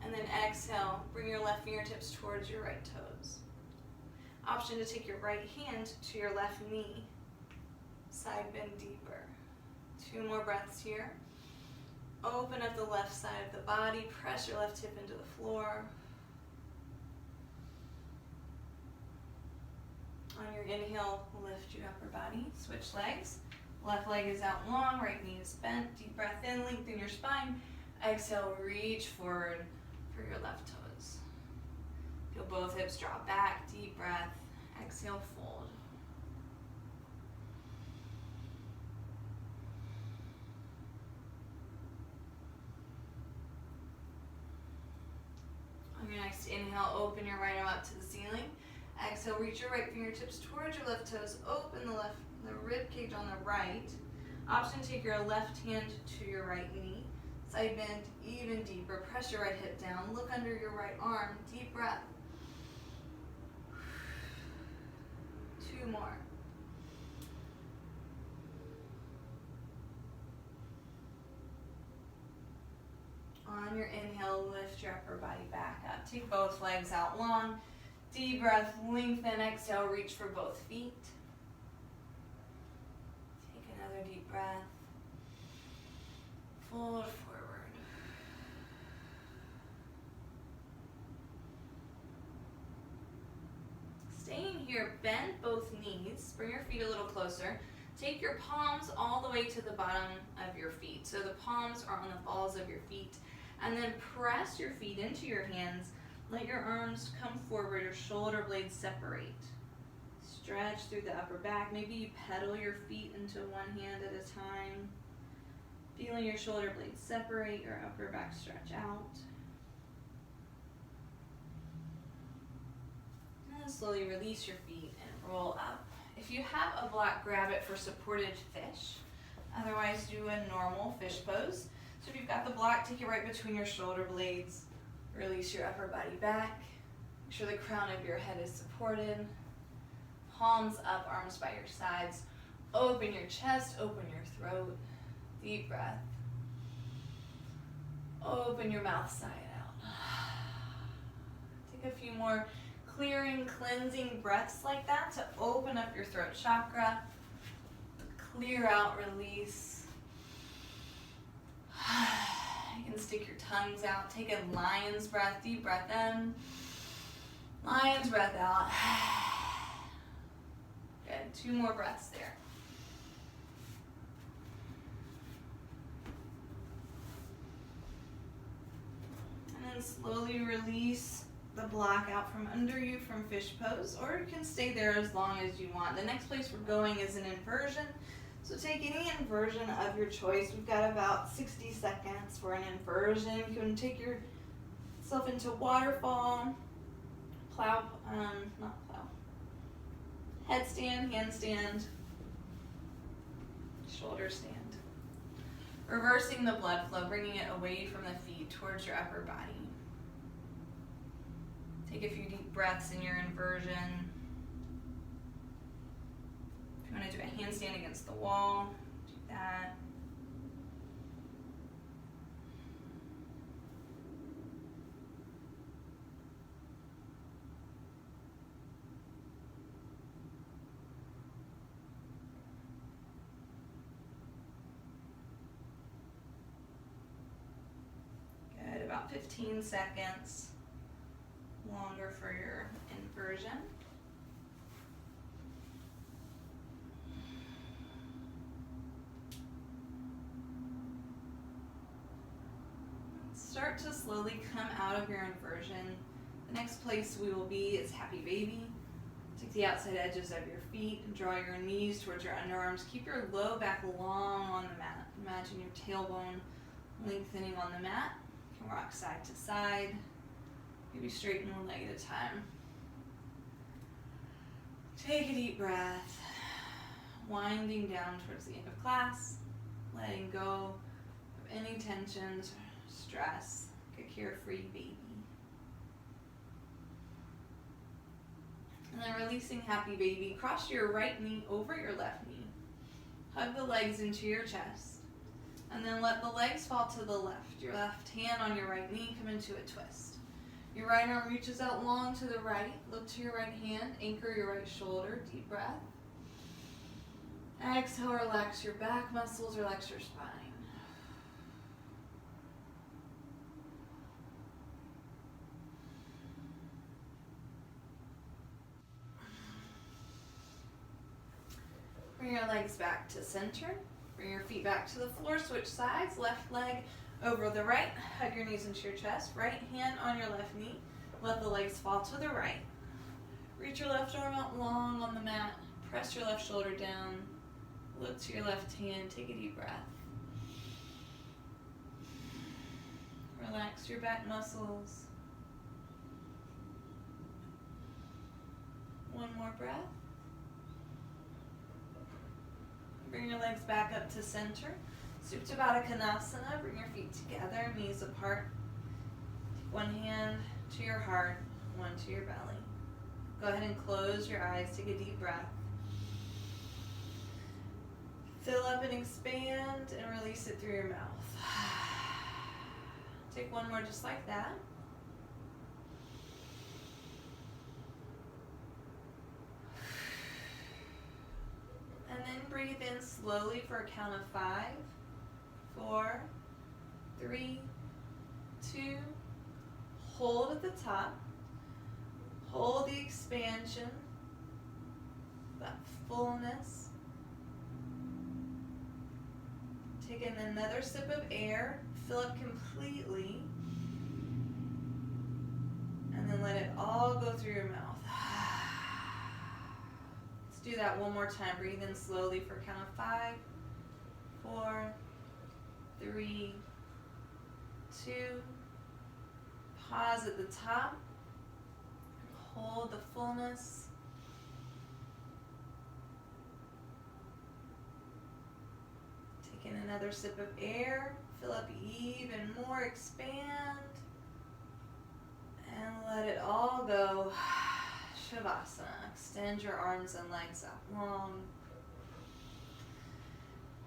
Speaker 1: And then exhale, bring your left fingertips towards your right toes. Option to take your right hand to your left knee. Side bend deeper. 2 more breaths here. Open up the left side of the body. Press your left hip into the floor. On your inhale, lift your upper body, switch legs. Left leg is out long, right knee is bent. Deep breath in, lengthen your spine. Exhale, reach forward for your left toes. Feel both hips drop back, deep breath. Exhale, fold. On your next inhale, open your right arm up to the ceiling. Exhale, reach your right fingertips towards your left toes. Open the rib cage on the right. Option, take your left hand to your right knee. Side bend even deeper. Press your right hip down. Look under your right arm. Deep breath. 2 more. On your inhale, lift your upper body back up. Take both legs out long. Deep breath, lengthen, exhale, reach for both feet. Take another deep breath. Fold forward. Staying here, bend both knees. Bring your feet a little closer. Take your palms all the way to the bottom of your feet. So the palms are on the balls of your feet. And then press your feet into your hands. Let your arms come forward, your shoulder blades separate. Stretch through the upper back. Maybe you pedal your feet into one hand at a time. Feeling your shoulder blades separate, your upper back stretch out. And then slowly release your feet and roll up. If you have a block, grab it for supported fish. Otherwise, do a normal fish pose. So if you've got the block, take it right between your shoulder blades. Release your upper body back. Make sure the crown of your head is supported. Palms up, arms by your sides. Open your chest, open your throat. Deep breath. Open your mouth side out. Take a few more clearing, cleansing breaths like that to open up your throat chakra. Clear out, release. You can stick your tongues out. Take a lion's breath. Deep breath in. Lion's breath out. Good. 2 more breaths there. And then slowly release the block out from under you from fish pose, or you can stay there as long as you want. The next place we're going is an inversion. So take any inversion of your choice. We've got about 60 seconds for an inversion. You can take yourself into waterfall, headstand, handstand, shoulder stand. Reversing the blood flow, bringing it away from the feet towards your upper body. Take a few deep breaths in your inversion. If you want to do a handstand against the wall, do that. Good, about 15 seconds longer for your inversion. Start to slowly come out of your inversion. The next place we will be is Happy Baby. Take the outside edges of your feet and draw your knees towards your underarms. Keep your low back long on the mat. Imagine your tailbone lengthening on the mat. You can rock side to side. Maybe straighten one leg at a time. Take a deep breath. Winding down towards the end of class. Letting go of any tensions, stress, like a carefree baby. And then releasing Happy Baby, cross your right knee over your left knee. Hug the legs into your chest. And then let the legs fall to the left. Your left hand on your right knee, come into a twist. Your right arm reaches out long to the right. Look to your right hand, anchor your right shoulder, deep breath. Exhale, relax your back muscles, relax your spine. legs back to center. Bring your feet back to the floor. Switch sides. Left leg over the right. Hug your knees into your chest. Right hand on your left knee. Let the legs fall to the right. Reach your left arm out long on the mat. Press your left shoulder down. Look to your left hand. Take a deep breath. Relax your back muscles. One more breath. Bring your legs back up to center. Supta Baddha Konasana. Bring your feet together, knees apart. Take one hand to your heart, one to your belly. Go ahead and close your eyes. Take a deep breath. Fill up and expand and release it through your mouth. Take one more just like that. And then breathe in slowly for a count of 5, 4, 3, 2. Hold at the top. Hold the expansion, that fullness. Take in another sip of air. Fill up completely. And then let it all go through your mouth. Let's do that one more time. Breathe in slowly for a count of 5, 4, 3, 2. Pause at the top. Hold the fullness. Take in another sip of air. Fill up even more. Expand. And let it all go. Shavasana. Extend your arms and legs out long.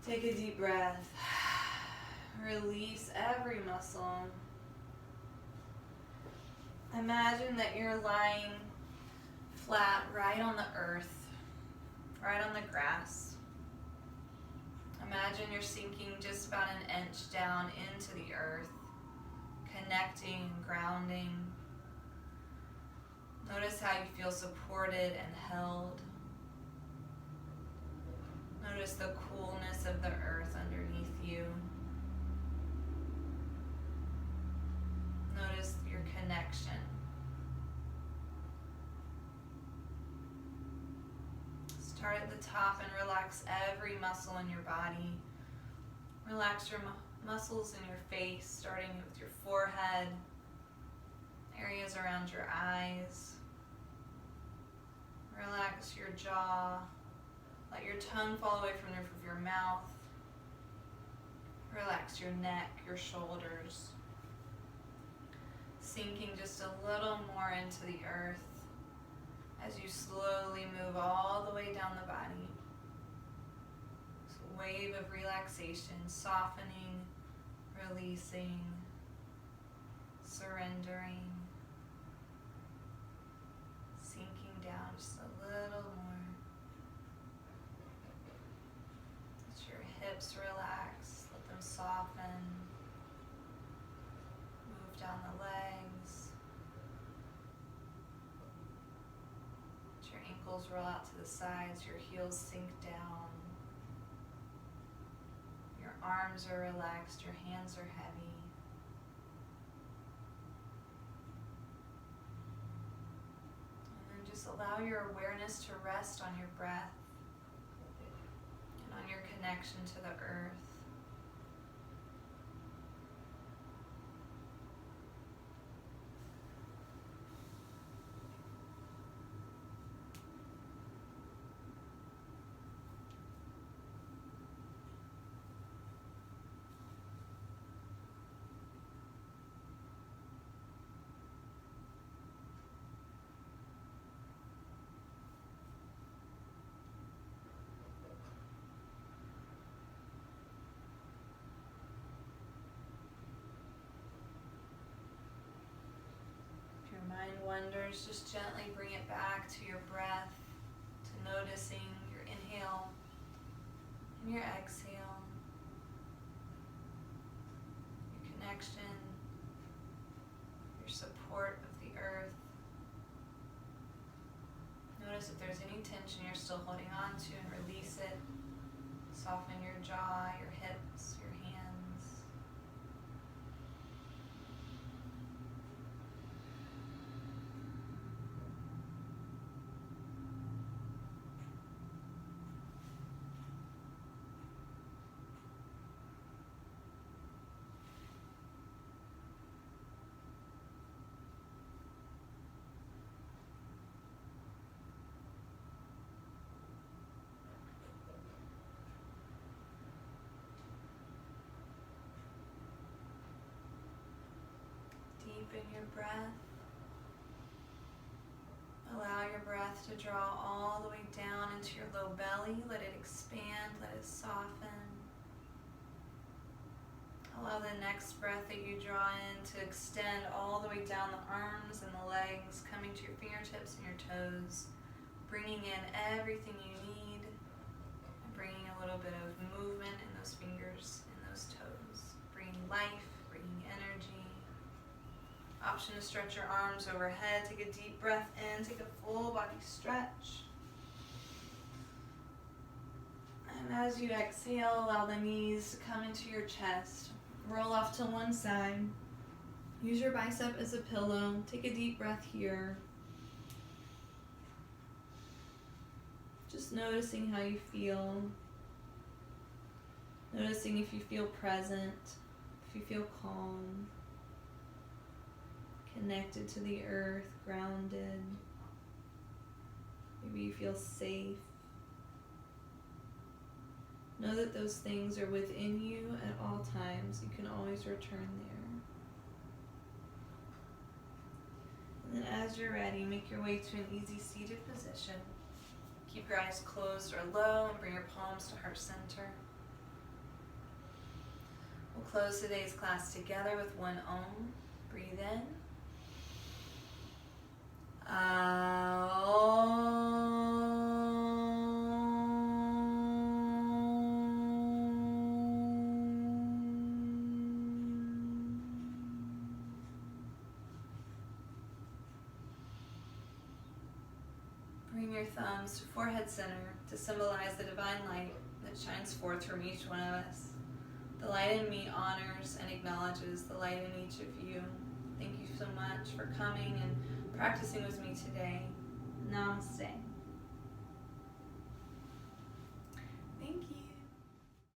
Speaker 1: Take a deep breath. Release every muscle. Imagine that you're lying flat right on the earth, right on the grass. Imagine you're sinking just about an inch down into the earth, connecting, grounding. Notice how you feel supported and held. Notice the coolness of the earth underneath you. Notice your connection. Start at the top and relax every muscle in your body. Relax your muscles in your face, starting with your forehead, areas around your eyes. Relax your jaw. Let your tongue fall away from the roof of your mouth. Relax your neck, your shoulders. Sinking just a little more into the earth as you slowly move all the way down the body. This wave of relaxation, softening, releasing, surrendering, sinking down just a little more. Let your hips relax, let them soften. Move down the legs. Let your ankles roll out to the sides, your heels sink down. Your arms are relaxed, your hands are heavy. And then just allow your awareness to rest on your breath and on your connection to the earth. Mind wanders, just gently bring it back to your breath, to noticing your inhale and your exhale, your connection, your support of the earth. Notice if there's any tension you're still holding on to and release it. Soften your jaw, your hips, your hands. Deepen your breath. Allow your breath to draw all the way down into your low belly. Let it expand, let it soften. Allow the next breath that you draw in to extend all the way down the arms and the legs, coming to your fingertips and your toes, bringing in everything you need, and bringing a little bit of movement in those fingers and those toes, bringing life, bringing energy. Option to stretch your arms overhead. Take a deep breath in, take a full body stretch. And as you exhale, allow the knees to come into your chest. Roll off to one side. Use your bicep as a pillow. Take a deep breath here. Just noticing how you feel. Noticing if you feel present, if you feel calm, connected to the earth, grounded. Maybe you feel safe. Know that those things are within you at all times. You can always return there. And then as you're ready, make your way to an easy seated position. Keep your eyes closed or low and bring your palms to heart center. We'll close today's class together with one Om. Breathe in. Bring your thumbs to forehead center to symbolize the divine light that shines forth from each one of us. The light in me honors and acknowledges the light in each of you. Thank you so much for coming and practicing with me today. Namaste.